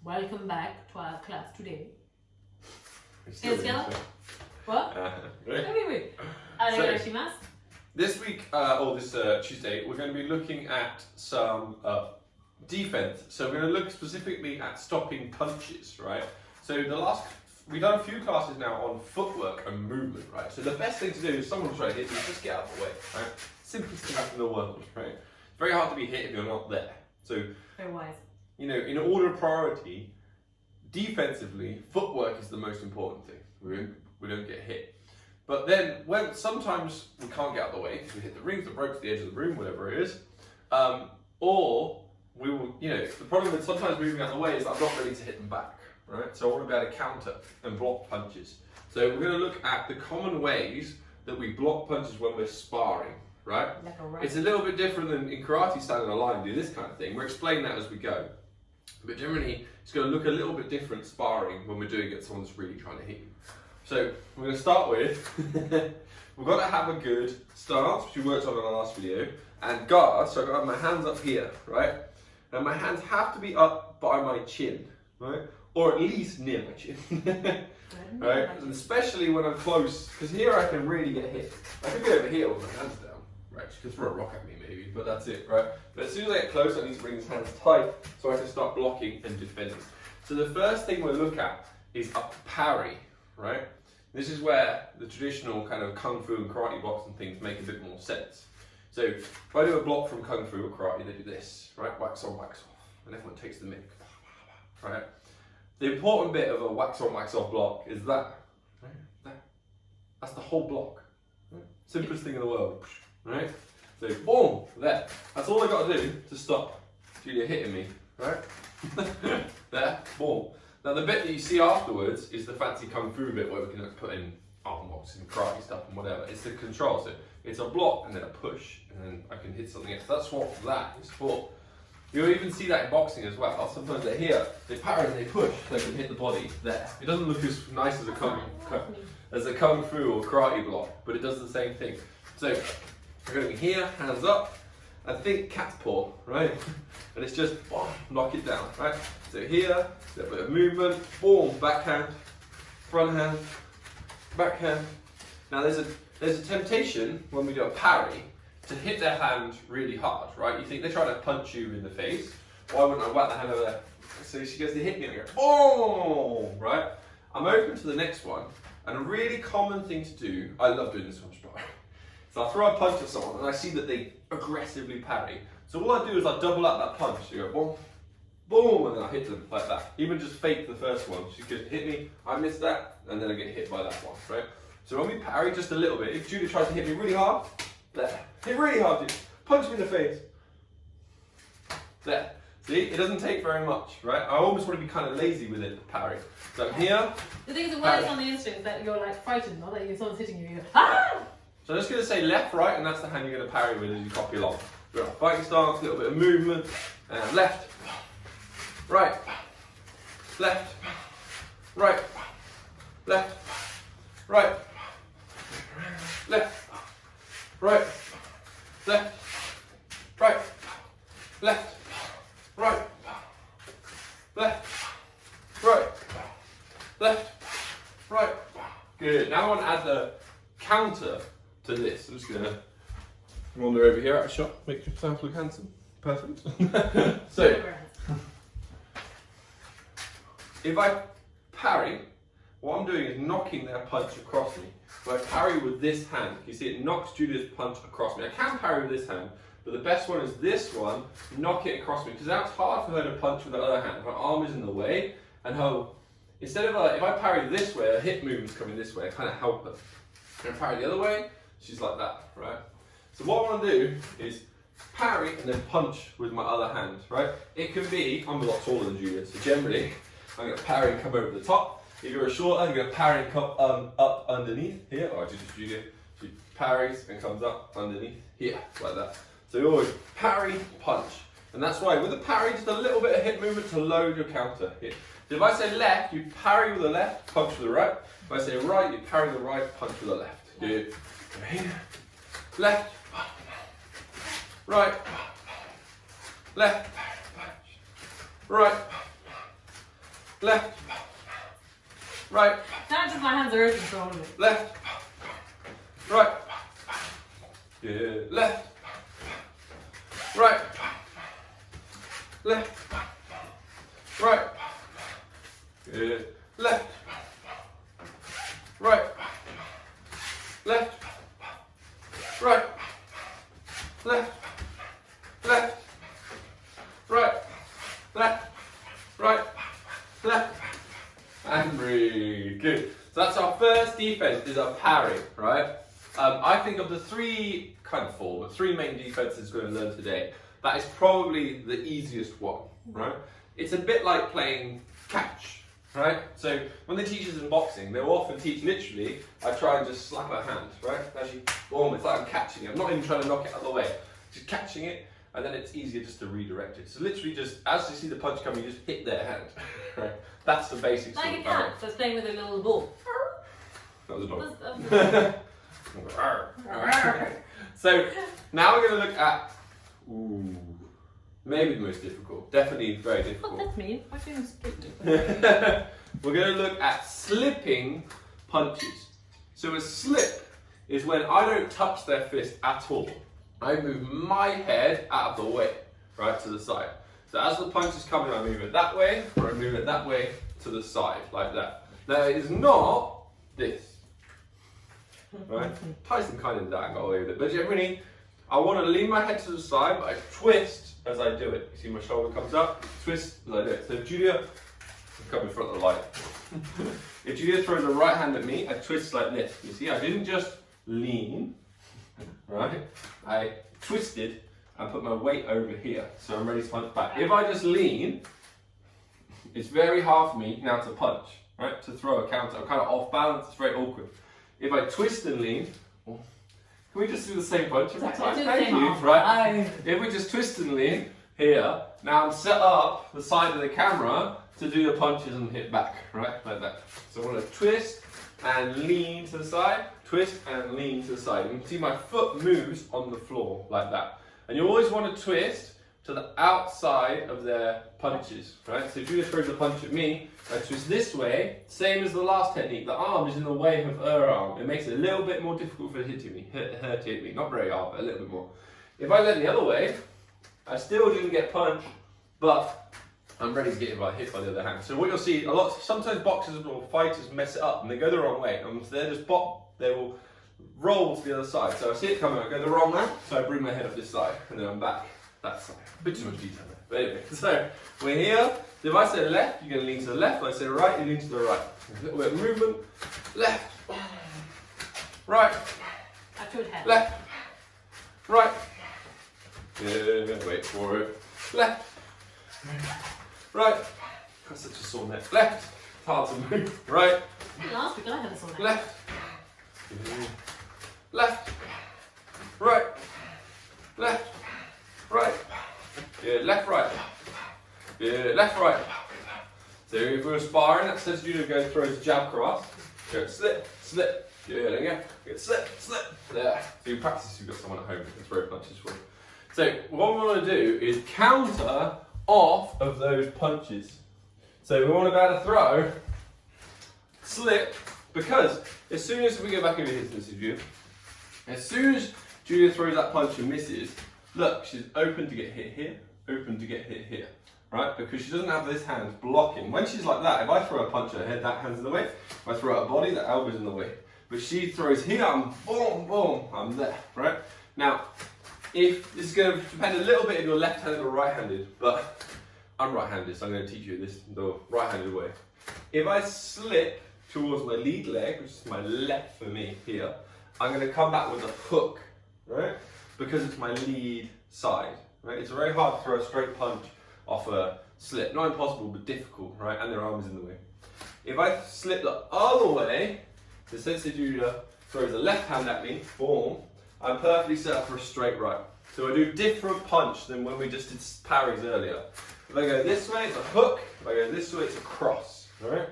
Welcome back to our class today. Still What? Anyway, arigashimasu. This week, this Tuesday, we're going to be looking at some defense. So we're going to look specifically at stopping punches, right? So we've done a few classes now on footwork and movement, right? So the best thing to do if someone's trying to hit you, just get out of the way, right? Simplest thing in the world, right? It's very hard to be hit if you're not there. So, Very wise. you know, in order of priority, defensively, footwork is the most important thing. We don't get hit. But then, when sometimes we can't get out of the way because we hit the rings, the ropes, the edge of the room, whatever it is, or we will, you know, the problem with sometimes moving out of the way is I'm not ready to hit them back, right? So I want to be able to counter and block punches. So we're going to look at the common ways that we block punches when we're sparring, right? Like a rat. It's a little bit different than in karate, stand in a line and do this kind of thing. We'll explain that as we go. But generally, it's going to look a little bit different sparring when we're doing it, someone's really trying to hit you. So we're going to start with, we've got to have a good stance, which we worked on in our last video, and guard. So I've got to have my hands up here, right? Now my hands have to be up by my chin, right? Or at least near my chin, right? And especially when I'm close, because here I can really get hit. I could be over here with my hands down, right? She could throw a rock at me maybe, but that's it, right? But as soon as I get close, I need to bring these hands tight so I can start blocking and defending. So the first thing we'll look at is a parry, right? This is where the traditional kind of kung fu and karate blocks and things make a bit more sense. So if I do a block from kung fu or karate, they do this, right? Wax on, wax off, and everyone takes the mic, right? The important bit of a wax on, wax off block is that, right? That's the whole block. Right? Simplest thing in the world, right? So boom, there. That's all I got to do to stop Julia hitting me, right? There, boom. Now the bit that you see afterwards is the fancy kung fu bit where we can put in arm locks and karate stuff and whatever. It's the control, so it's a block and then a push, and then I can hit something else. That's what that is for. You'll even see that in boxing as well. Sometimes they're here, they parry and they push, so they can hit the body there. It doesn't look as nice as a kung fu or karate block, but it does the same thing. So we're going to be here, hands up, and think cat's paw, right? And it's just knock it down, right? So here, a little bit of movement, boom, backhand, front hand, backhand. Now there's a temptation when we do a parry to hit their hand really hard, right? You think they're trying to punch you in the face. Why wouldn't I whack the hand over there? So she goes to hit me and I go, boom, right? I'm open to the next one. And a really common thing to do, I love doing this one, sparring. So I throw a punch at someone and I see that they aggressively parry. So all I do is I double up that punch. So you go boom, boom, and then I hit them like that. Even just fake the first one. She could hit me, I miss that, and then I get hit by that one, right? So when we parry just a little bit, if Julia tries to hit me really hard, there. Hit really hard, dude. Punch me in the face. There. See, it doesn't take very much, right? I almost want to be kind of lazy with it, parry. So I'm here. The thing is, the words on the instinct that you're like frightened, not that someone's hitting you, you go, ah! So I'm just going to say left, right, and that's the hand you're going to parry with as you copy along. We're on a fighting stance, a little bit of movement, and left, right, left, right, left, right, left, right, left, right, left, right, left, right, left, right. Good. Now I want to add the counter to this. I'm just going to wander over here at a shot, make yourself look handsome. Perfect. So, if I parry, what I'm doing is knocking their punch across me. If I parry with this hand, you see it knocks Julia's punch across me. I can parry with this hand, but the best one is this one, knock it across me, because now it's hard for her to punch with the other hand. Her arm is in the way, and instead of if I parry this way, her hip movement's coming this way, I kind of help her. And parry the other way, she's like that, right? So what I want to do is parry and then punch with my other hand, right? It can be, I'm a lot taller than Julia, so generally I'm going to parry and come over the top. If you're shorter, you're going to parry and come up underneath here. Or just Julia, she parries and comes up underneath here, like that. So you always parry, punch. And that's why with a parry, just a little bit of hip movement to load your counter here. So if I say left, you parry with the left, punch with the right. If I say right, you parry the right, punch with the left. Good. Here, left, right, left, right, left, right, Now just my hands are open for all of it. left, right, yeah, left, right, left, right, yeah, left, right, left, right, left, left, right, left, right, left, and breathe. Good. So that's our first defense, is a parry, right? I think of the three, kind of four, but three main defenses we're going to learn today, that is probably the easiest one, right? It's a bit like playing catch, right? So when they teach us in boxing, they'll often teach literally, I try and just slap her hand, right? Actually, boom, it's like I'm catching it. I'm not even trying to knock it out of the way. Just catching it, and then it's easier just to redirect it. So literally just, as you see the punch coming, you just hit their hand, right? That's the basics Like of a the parry. cat that's playing with a little ball. That was a dog. That's- So now we're going to look at, maybe the most difficult, definitely very Oh, difficult. that's me. Why do you skip it? We're going to look at slipping punches. So a slip is when I don't touch their fist at all. I move my head out of the way, right, to the side. So as the punch is coming, I move it that way, or I move it that way to the side, like that. Now it is not this. Right? Tyson kind of did that and got away with it. But generally, I want to lean my head to the side, but I twist as I do it. You see my shoulder comes up, twist as I do it. So if Julia, come in front of the light. If Julia throws a right hand at me, I twist like this. You see, I didn't just lean, right? I twisted and put my weight over here. So I'm ready to punch back. If I just lean, it's very hard for me now to punch, right? To throw a counter. I'm kind of off balance, it's very awkward. If I twist and lean, can we just do the same punch every time? Do the Thank same you, arm. right? If we just twist and lean here, now I'm set up the side of the camera to do the punches and hit back, right? Like that. So I want to twist and lean to the side, twist and lean to the side. You can see my foot moves on the floor like that. And you always want to twist to the outside of their punches, right? So if Julia throws a punch at me, I twist this way, same as the last technique. The arm is in the way of her arm. It makes it a little bit more difficult for her to hit me. Not very hard, but a little bit more. If I went the other way, I still didn't get punched, but I'm ready to get hit by the other hand. So what you'll see, sometimes boxers or fighters mess it up and they go the wrong way. And they're just they will roll to the other side. So I see it coming, I go the wrong way, so I bring my head up this side, and then I'm back that side. A bit too much detail there. But anyway, so we're here. So if I say left, you're going to lean to the left. If I say right, you lean to the right. A little bit of movement. Left, right, Actual head. left, right. Yeah, wait for it. Left, right. Got such a sore neck. Left, it's hard to move. Right, Last week I had a sore neck. left, left, right, left, right. Yeah, left, right. Yeah, left, right. So if we're sparring, that says you to go throw jab cross. Go slip, slip. Yeah, there you go. Go slip, slip. There. So you practice if you've got someone at home who can throw punches for you. So what we want to do is counter off of those punches. So we want to be able to throw, slip, because as soon as we go back over here to this view, as soon as Julia throws that punch and misses, look, she's open to get hit here, open to get hit here, right? Because she doesn't have this hand blocking. When she's like that, if I throw a punch at her head, that hand's in the way. If I throw at her body, that elbow's in the way. But she throws here, I'm boom, boom, I'm there, right? Now, if this is going to depend a little bit if you're left-handed or right-handed, but I'm right-handed, so I'm going to teach you the right-handed way. If I slip towards my lead leg, which is my left for me here, I'm going to come back with a hook, right? Because it's my lead side, right? It's very hard to throw a straight punch off a slip. Not impossible, but difficult, right? And their arm is in the way. If I slip the other way, the Sensei Julia throws the left hand at me, boom, I'm perfectly set up for a straight right. So I do different punch than when we just did parries earlier. If I go this way, it's a hook. If I go this way, it's a cross, right?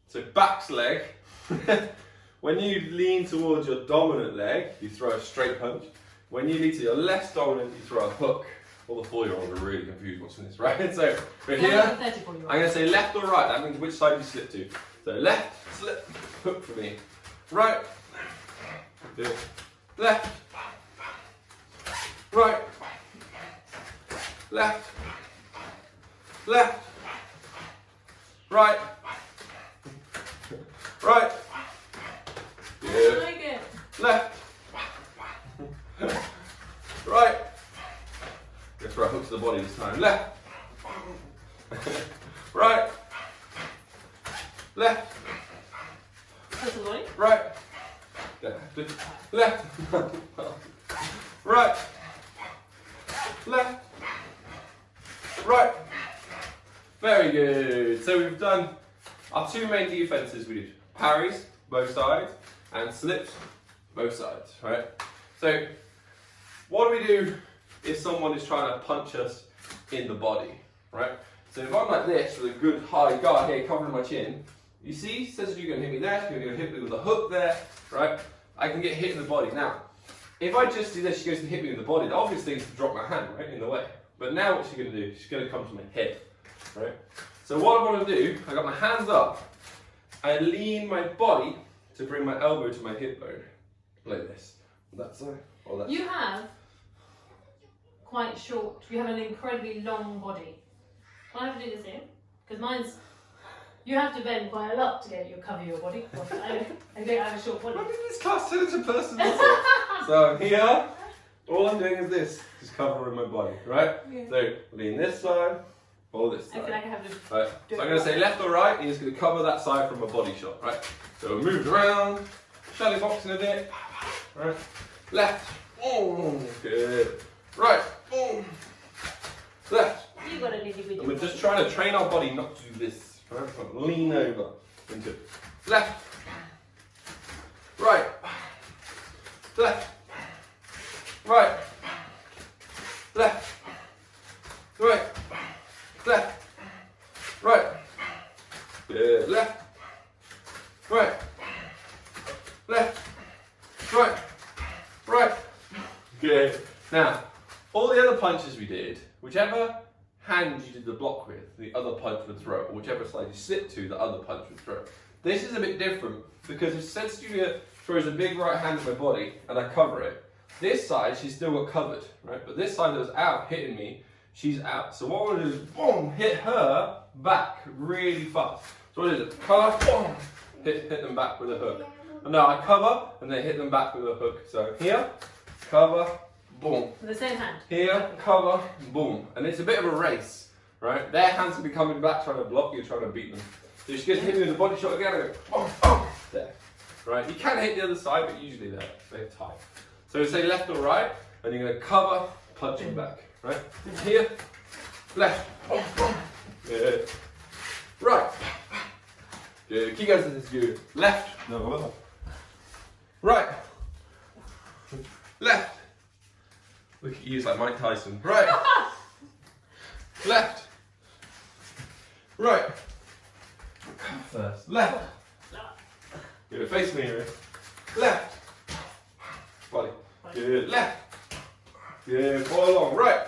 So back's leg. When you lean towards your dominant leg, you throw a straight punch. When you lean to your less dominant, you throw a hook. All the 4-year-olds are really confused watching this, right? So we're Yeah, here. I'm 34-year-old. I'm going to say left or right. That means which side you slip to. So left, slip, hook for me. Right, good. Left, right, left, left, right, right, I good. like it. Left, right. Guess where I hook to the body this time. Left, right, left, That's the body. right, left, right, left, right. Very good. So we've done our two main defenses. We did parries, both sides, and slips, both sides, right? So what do we do if someone is trying to punch us in the body, right? So if I'm like this with a good high guard here covering my chin, you see, says you're going to hit me there, you're going to hit me with a hook there, right? I can get hit in the body. Now, if I just do this, she goes to hit me in the body, the obvious thing is to drop my hand, right, in the way. But now what she's going to do, she's going to come to my head, right? So what I want to do, I got my hands up, I lean my body to bring my elbow to my hip bone, like this. That side, or that side. You have quite short, you have an incredibly long body. Can I have to do this here? Because mine's, you have to bend quite a lot to get your cover your body. Well, I don't have a short body. When did this class turn into personal? So here, all I'm doing is this, just covering my body, right? Yeah. So lean this side, or this I feel side. like I have to. Right. So I'm going to say left or right, and it's going to cover that side from a body shot, right? So we moved around, shallow boxing a bit, right? Left, oh, good. Right, oh, left. You got a nitty gritty. And we're just trying to train our body not to do this, right? So lean over into left, right, left, right, left, right, left, right, good, left, right, left, right, right, good. Now, all the other punches we did, whichever hand you did the block with, the other punch would throw, or whichever side you slip to, the other punch would throw. This is a bit different, because if since Julia throws a big right hand at my body, and I cover it, this side she's still got covered, right? But this side that was out hitting me, she's out. So what I want to do is, boom, hit her back really fast. So what is it? Cover, boom, hit them back with a hook. And now I cover, and then hit them back with a hook. So here, cover, boom. With the same hand. Here, cover, boom. And it's a bit of a race, right? Their hands will be coming back trying to block you, trying to beat them. So you just hit me with a body shot again, I go, boom, boom, there. Right? You can hit the other side, but usually they're tight. So say left or right, and you're going to cover, punching back, right? Here, left, boom, boom. Good. Right. Good. Keep going to this good. Left. No. Right. Left. We could use like Mike Tyson. Right. Left. Right. First. Left. Good. Face me here. Left. Body. Good. Left. Good. Follow along. Right.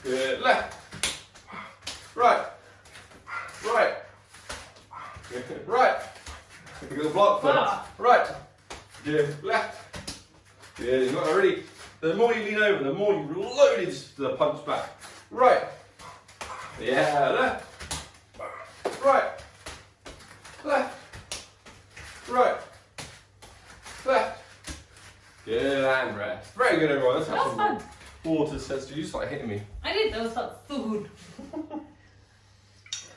Good. Left. Right. Right. Good. Right. You're going to block first. Right. Good. Left. Good. You've got to really. The more you lean over, the more you load the punch back. Right. Yeah, left. Right. Left. Right. Left. Good, and rest. Very good, everyone. Let's have That was some fun. water. Says you just like hitting me. I did, that was so good.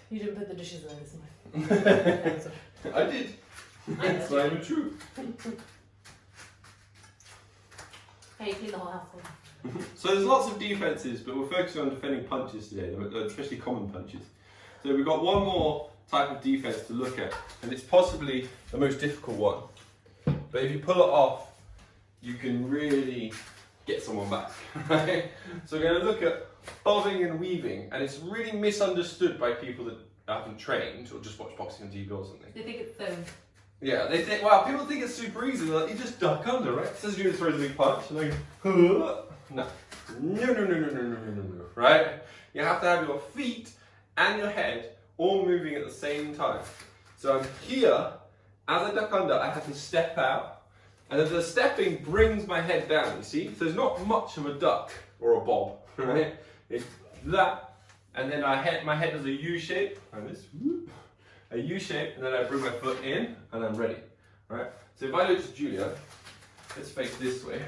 You didn't put the dishes away this morning. I did. That's not even true. Hey, clean the whole house. So there's lots of defenses, but we're focusing on defending punches today, especially common punches. So we've got one more type of defense to look at, and it's possibly the most difficult one. But if you pull it off, you can really get someone back, right? So we're going to look at bobbing and weaving, and it's really misunderstood by people that haven't trained or just watch boxing on TV or something. They think it's so. Yeah, they think, wow, people think it's super easy. They're like, you just duck under, right? Says you throws a big punch, and they go, huh, No. No. Right? You have to have your feet and your head all moving at the same time. So I'm here, as I duck under, I have to step out, and then the stepping brings my head down, you see? So there's not much of a duck or a bob, right? It's that, and then my head does a U shape, and this, a U shape, and then I bring my foot in, and I'm ready, right? So if I look to Julia, let's face this way.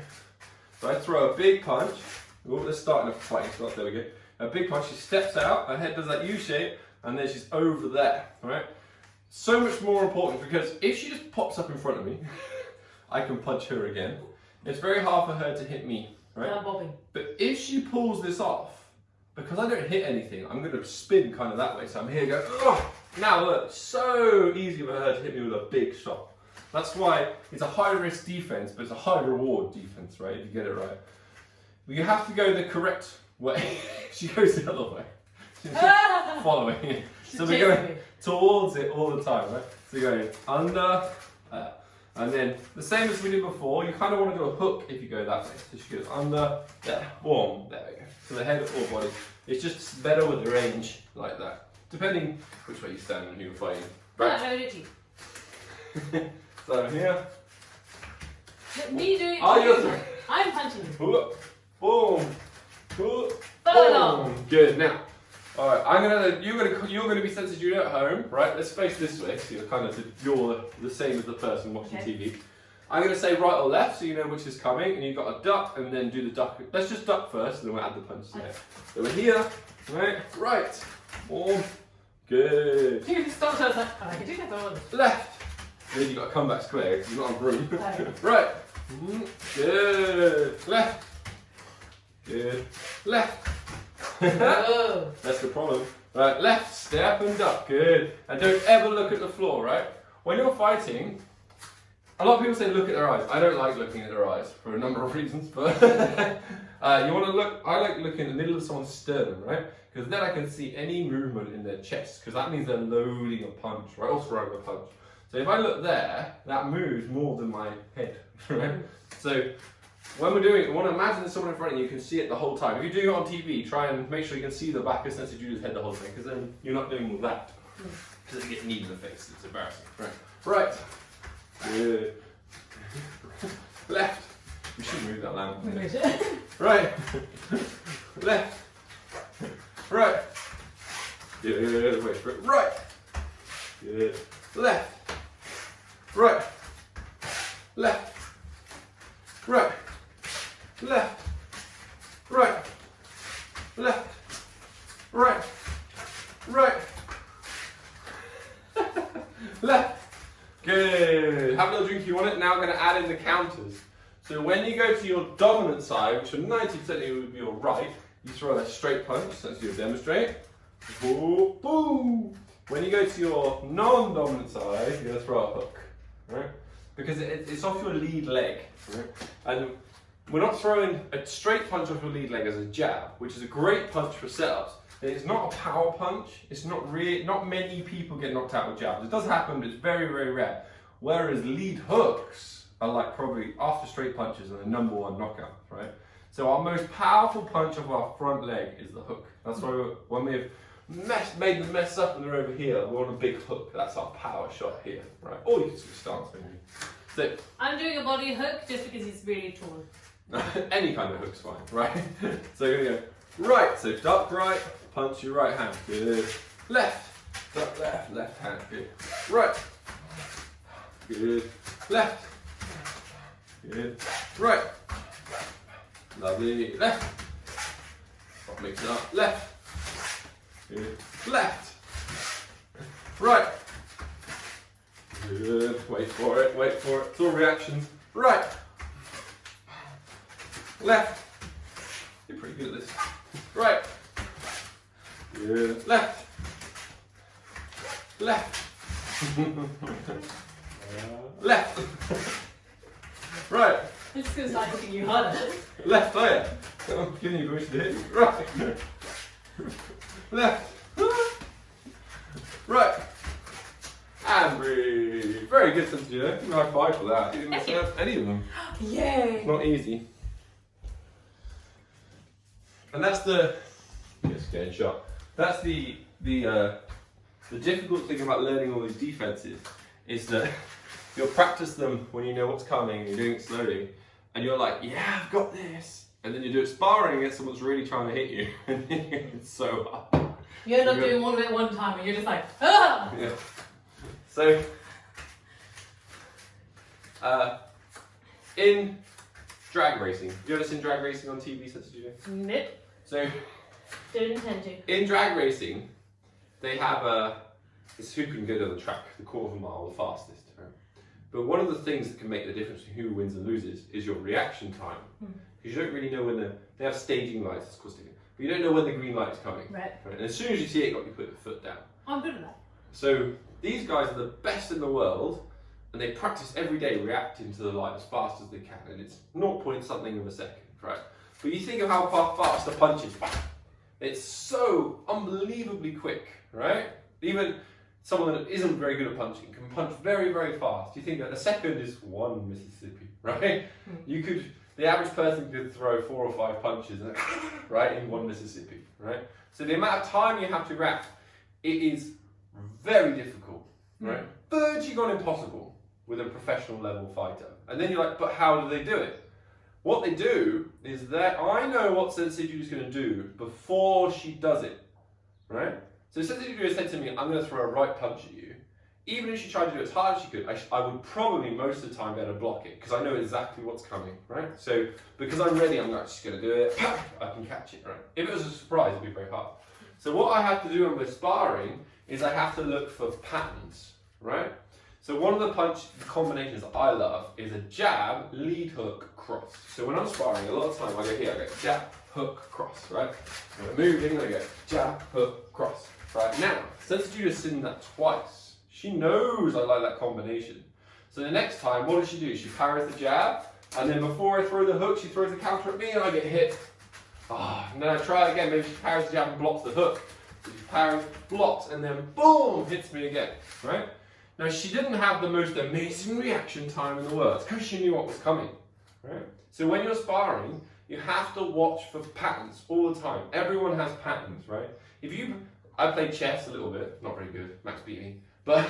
So I throw a big punch. Oh, let's start in a fighting spot, there we go. A big punch, she steps out, her head does that U shape, and then she's over there, right? So much more important, because if she just pops up in front of me, I can punch her again. It's very hard for her to hit me, right? I'm bobbing. But if she pulls this off, because I don't hit anything, I'm going to spin kind of that way. So I'm here going, oh! Now look, so easy for her to hit me with a big shot. That's why it's a high risk defense, but it's a high reward defense, right? If you get it right. But you have to go the correct way. She goes the other way. She's following it. So we're going towards it all the time, right? So you're going under, and then the same as we did before, you kind of want to do a hook if you go that way. So she goes under, there, boom, there we go. So the head or body. It's just better with the range like that. Depending which way you stand when you're fighting. Right. No, literally. So here. Let me do it. Oh, you're I'm punching you. Boom. Boom. Good. Now, all right. You're gonna be sensing you at home, right? Let's face this way. So you're the same as the person watching TV. I'm gonna say right or left, so you know which is coming, and you've got to duck and then do the duck. Let's just duck first, and then we'll add the punch to it. So we're here, right. Boom. Good. You stop. I was like, oh, I can do that one. Left. Then you've got to come back square because you're not on broom. Right. Good. Left. Good. Left. Oh. That's the problem. Right. Left. Step and duck. Good. And don't ever look at the floor, right? When you're fighting, a lot of people say look at their eyes. I don't like looking at their eyes for a number of reasons, but you want to look. I like looking in the middle of someone's sternum, right? Because then I can see any movement in their chest, because that means they're loading a punch, right? Or throwing a punch. So if I look there, that moves more than my head, right? So when we're doing it, I want to imagine there's someone in front of you, you can see it the whole time. If you're doing it on TV, try and make sure you can see the back of Sensei Julia's head the whole thing, because then you're not doing all that. Because they get kneed in the face, it's embarrassing. Right. Good. Left. We should move that lamp. Right. Left. Right. Good. Wait for it. Right. Good. Left. Right. Left. Right. Left. Right. Left. Right. Right. Left. Good. Have a little drink if you want it. Now I'm going to add in the counters. So when you go to your dominant side, which for 90% of you would be your right, you throw a straight punch. Let's do a demonstrate. Boom, boom. When you go to your non-dominant side, you're going to throw a hook, right? Because it's off your lead leg, right? And we're not throwing a straight punch off your lead leg as a jab, which is a great punch for setups. It's not a power punch. It's not many people get knocked out with jabs. It does happen, but it's very, very rare. Whereas lead hooks are like probably after straight punches and the number one knockout, right? So our most powerful punch of our front leg is the hook. That's why when we've made them mess up and they're over here, we want a big hook. That's our power shot here, right? Or you can switch stance maybe. So I'm doing a body hook just because it's really torn. any kind of hook's fine, right? So you're gonna go right, so duck right, punch your right hand, good. Left, duck left, left hand, good. Right, good. Left, good. Right, lovely. Left, I'll mix it up. Left, good. Left, right, good. Wait for it, wait for it. It's all reactions. Right, left. You're pretty good at this. Right. Good. Left. Left. Left. Right. It's because I'm hitting you harder. Left, oh yeah. I'm giving you permission to hit me. Right. Left. Right. And breathe. Very good, Sensei Julia. Give me a high five for that. You didn't miss any of them. Yay. It's not easy. And that's the getting shot. That's the difficult thing about learning all these defenses is that you'll practice them when you know what's coming and you're doing it slowly, and you're like, yeah, I've got this, and then you do it sparring against someone's really trying to hit you, and it's so hard. You end up doing one of it one time, and you're just like, ah. Yeah. So, in drag racing, have you ever seen drag racing on TV since you do? Nope. So, Don't intend to. in drag racing, they have it's who can go down the track the quarter of a mile the fastest. Right? But one of the things that can make the difference between who wins and loses is your reaction time. Because you don't really know when they have staging lights, it's called staging, but you don't know when the green light is coming. Right. And as soon as you see it, you put your foot down. I'm good at that. So these guys are the best in the world, and they practice every day reacting to the light as fast as they can, and it's 0 point something of a second, right? But you think of how fast a punch is. It's so unbelievably quick, right? Even someone that isn't very good at punching can punch very, very fast. You think that a second is 1 Mississippi, right? The average person could throw 4 or 5 punches, right, in 1 Mississippi, right? So the amount of time you have to react, it is very difficult, right? Verging on impossible with a professional level fighter. And then you're like, but how do they do it? What they do is that I know what Sensei Judy is going to do before she does it, right? So Sensei Judy said to me, I'm going to throw a right punch at you. Even if she tried to do it as hard as she could, I would probably most of the time be able to block it because I know exactly what's coming, right? So because I'm ready, I'm not just going to do it, I can catch it, right? If it was a surprise, it'd be very hard. So what I have to do when we're sparring is I have to look for patterns, right? So one of the punch combinations I love is a jab, lead hook, cross. So when I'm sparring, a lot of time I go here, I go jab, hook, cross, right? And I'm moving, I go jab, hook, cross. Right now, since Judy's seen that twice, she knows I like that combination. So the next time, what does she do? She parries the jab, and then before I throw the hook, she throws the counter at me and I get hit. And then I try again, maybe she parries the jab and blocks the hook. So she parries, blocks, and then boom, hits me again, right? Now she didn't have the most amazing reaction time in the world, because she knew what was coming, right? So when you're sparring, you have to watch for patterns all the time. Everyone has patterns, right? I played chess a little bit, not very good, Max beat me, but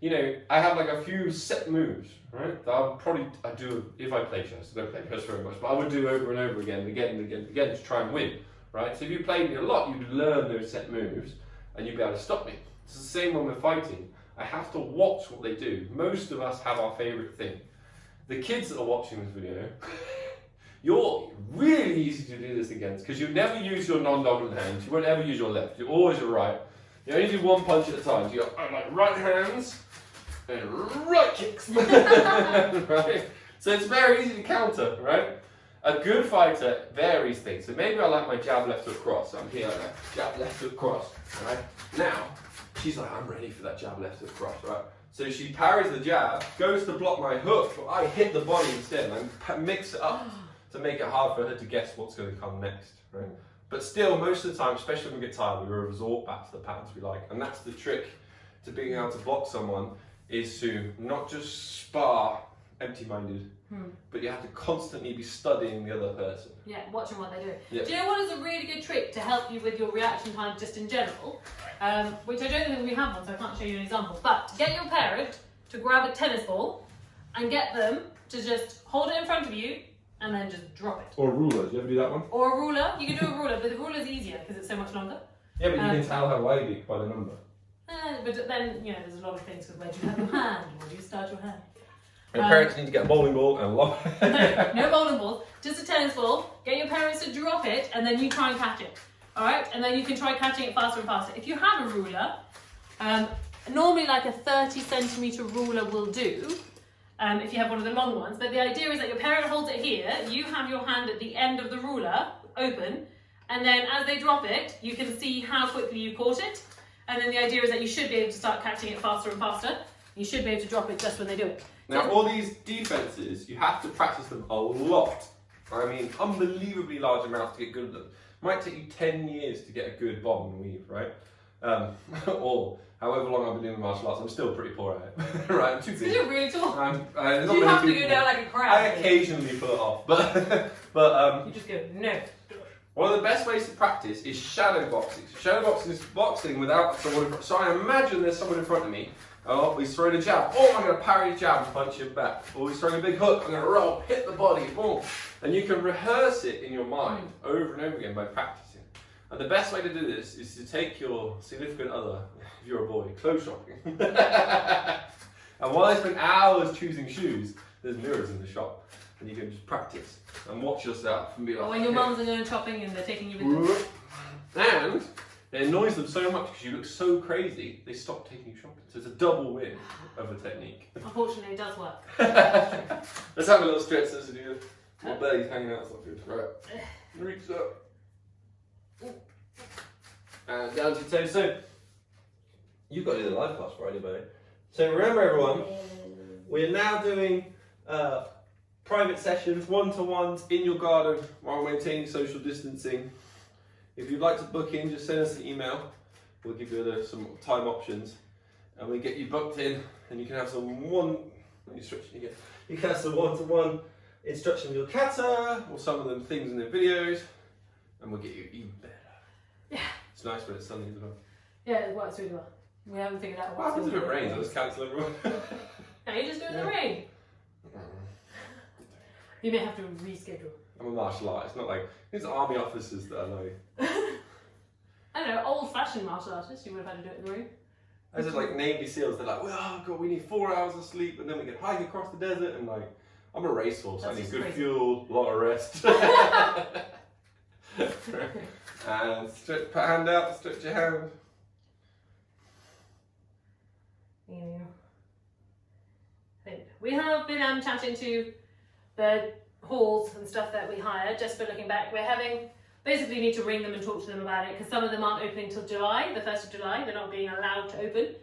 you know, I have like a few set moves, right? That I do if I play chess. I don't play chess very much, but I would do over and over again, to try and win, right? So if you played me a lot, you'd learn those set moves, and you'd be able to stop me. It's the same when we're fighting. I have to watch what they do. Most of us have our favourite thing. The kids that are watching this video, you're really easy to do this against because you never use your non-dominant hands. You won't ever use your left. You're always your right. You only do one punch at a time. So you got like right hands and right kicks. Right? So it's very easy to counter, right? A good fighter varies things. So maybe I like my jab left hook cross. So I'm here, like jab left hook cross. Right? Now, she's like, I'm ready for that jab left hook cross, right? So she parries the jab, goes to block my hook, but I hit the body instead, and I mix it up to make it hard for her to guess what's going to come next, right? But still, most of the time, especially when we get tired, we resort back to the patterns we like, and that's the trick to being able to block someone, is to not just spar empty-minded, but you have to constantly be studying the other person. Yeah, watching what they do. Yeah. Do you know what is a really good trick to help you with your reaction time just in general? Which I don't think we have one, so I can't show you an example. But get your parent to grab a tennis ball and get them to just hold it in front of you and then just drop it. Or a ruler, do you ever do that one? Or a ruler. You can do a ruler, but the ruler is easier because it's so much longer. Yeah, but you can tell how wide it by the number. But then, you know, there's a lot of things with where do you have your hand, where do you start your hand? And parents need to get a bowling ball and a lot. No bowling balls, just a tennis ball. Get your parents to drop it and then you try and catch it. Alright? And then you can try catching it faster and faster. If you have a ruler, normally like a 30cm ruler will do, if you have one of the long ones. But the idea is that your parent holds it here, you have your hand at the end of the ruler, open, and then as they drop it, you can see how quickly you caught it. And then the idea is that you should be able to start catching it faster and faster. You should be able to drop it just when they do it. Now, all these defenses, you have to practice them a lot. I mean, unbelievably large amounts to get good at them. It might take you 10 years to get a good bomb and weave, right? or however long I've been doing martial arts, I'm still pretty poor at it. Right, I'm too Because big. you're really tall. There's not You many have to people- go down like a crab. I occasionally pull it off, but You just go, no. one of the best ways to practice is shadow boxing. So shadow boxing is boxing without someone in front. So I imagine there's someone in front of me. Oh, he's throwing a jab. Oh, I'm going to parry a jab and punch him back. Or he's throwing a big hook. I'm going to roll, hit the body. Boom. And you can rehearse it in your mind over and over again by practicing. And the best way to do this is to take your significant other, if you're a boy, clothes shopping. And while I spend hours choosing shoes, there's mirrors in the shop. And you can just practice and watch yourself and be like, Or when your okay. mums are going shopping and they're taking you with them. And it annoys them so much because you look so crazy, they stop taking you shopping. So it's a double win of a technique. Unfortunately, it does work. Let's have a little stretch as you do. My belly's hanging out, it's not good. Right. Reach up. And down to your toes. So, you've got to do the live class for anybody. So remember everyone, we're now doing private sessions, one-to-ones in your garden while maintaining social distancing. If you'd like to book in, just send us an email. We'll give you some time options, and we get you booked in, and you can have some you can have some one-to-one instruction with your kata, or some of them things in the videos, and we'll get you even better. Yeah. It's nice when it's sunny as well. Yeah, it works really well. We haven't figured out What happens if it rains? I'll I just cancel everyone. No, you just do it in the rain. You may have to reschedule. I'm a martial artist, not like it's army officers that I know. I don't know, old-fashioned martial artists, you would have had to do it in the rain. As is like Navy SEALs, they're like, well, oh God, we need 4 hours of sleep and then we can hike across the desert. And like, I'm a racehorse, I That's need just good crazy. fuel, a lot of rest. And put a hand out, stretch your hand. We have been chatting to the halls and stuff that we hired, just for looking back. We're having, basically need to ring them and talk to them about it, because some of them aren't opening till July, the 1st of July, they're not being allowed to open.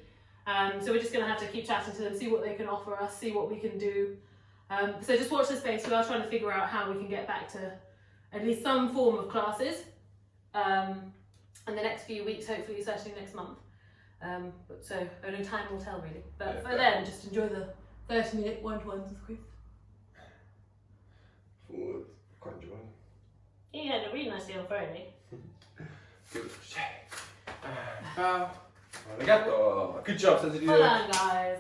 So we're just going to have to keep chatting to them, see what they can offer us, see what we can do. So just watch the space. We are trying to figure out how we can get back to at least some form of classes in the next few weeks, hopefully, especially next month. But so only time will tell, really. But Yeah, for then, just enjoy the 30-minute one-to-ones with Chris. Quite enjoying. He had a really nice day on Friday. Good. Bow. Arigato. Good job, Sensei. Well done, guys.